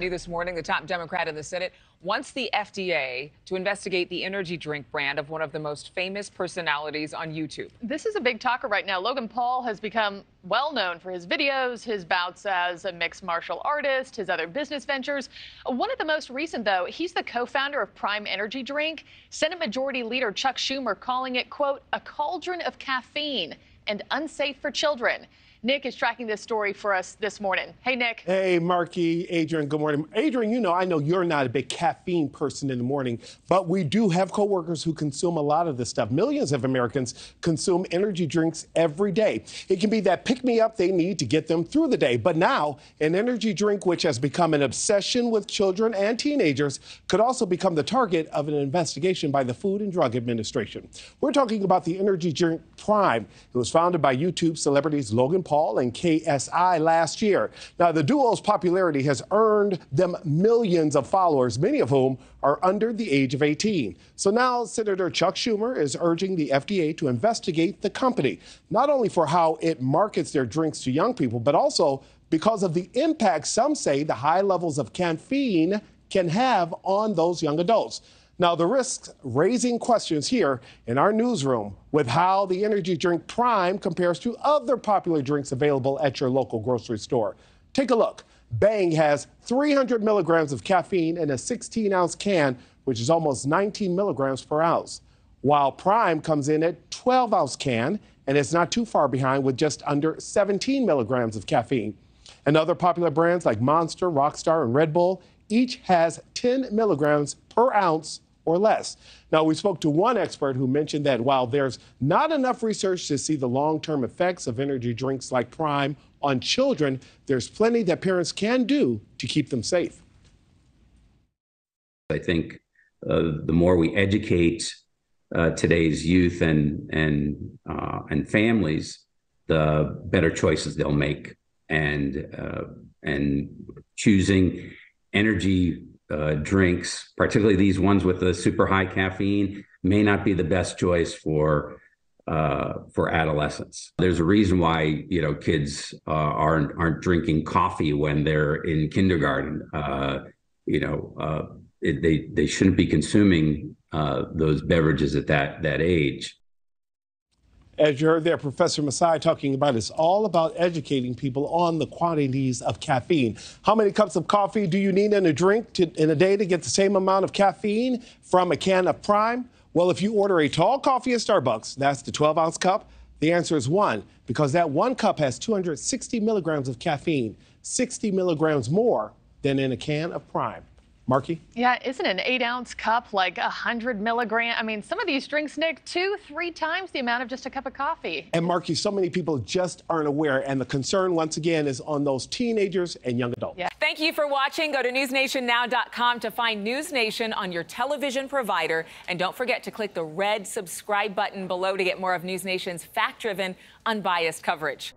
This morning, the top Democrat in the Senate wants the FDA to investigate the energy drink brand of one of the most famous personalities on YouTube. This is a big talker right now. Logan Paul has become well known for his videos, his bouts as a mixed martial artist, his other business ventures. One of the most recent, though, he's the co-founder of Prime Energy Drink. Senate Majority Leader Chuck Schumer calling it, quote, a cauldron of caffeine and unsafe for children. Nick is tracking this story for us this morning. Hey, Nick. Hey, Marky, Adrienne, good morning. Adrienne, I know you're not a big caffeine person in the morning, but we do have coworkers who consume a lot of this stuff. Millions of Americans consume energy drinks every day. It can be that pick-me-up they need to get them through the day. But now, an energy drink which has become an obsession with children and teenagers could also become the target of an investigation by the Food and Drug Administration. We're talking about the energy drink Prime. It was founded by YouTube celebrities Logan Paul and KSI last year. Now, the duo's popularity has earned them millions of followers, many of whom are under the age of 18. So now Senator Chuck Schumer is urging the FDA to investigate the company, not only for how it markets their drinks to young people, but also because of the impact some say the high levels of caffeine can have on those young adults. Now, the risks raising questions here in our newsroom with how the energy drink Prime compares to other popular drinks available at your local grocery store. Take a look. Bang has 300 milligrams of caffeine in a 16-ounce can, which is almost 19 milligrams per ounce, while Prime comes in at 12-ounce can, and it's not too far behind with just under 17 milligrams of caffeine. And other popular brands like Monster, Rockstar, and Red Bull each has 10 milligrams per ounce or less. Now, we spoke to one expert who mentioned that while there's not enough research to see the long-term effects of energy drinks like Prime on children, there's plenty that parents can do to keep them safe. I think the more we educate today's youth and families, the better choices they'll make, and choosing energy drinks, particularly these ones with the super high caffeine, may not be the best choice for adolescents. There's a reason why kids aren't drinking coffee when they're in kindergarten. They shouldn't be consuming those beverages at that age. As you heard there, Professor Masai talking about, it's all about educating people on the quantities of caffeine. How many cups of coffee do you need in a drink in a day to get the same amount of caffeine from a can of Prime? Well, if you order a tall coffee at Starbucks, that's the 12-ounce cup, the answer is 1, because that 1 cup has 260 milligrams of caffeine, 60 milligrams more than in a can of Prime. Marky? Yeah, isn't an 8-ounce cup like 100 milligrams? I mean, some of these drinks, Nick, 2-3 times the amount of just a cup of coffee. And Marky, so many people just aren't aware. And the concern, once again, is on those teenagers and young adults. Yeah. Thank you for watching. Go to newsnationnow.com to find NewsNation on your television provider. And don't forget to click the red subscribe button below to get more of NewsNation's fact-driven, unbiased coverage.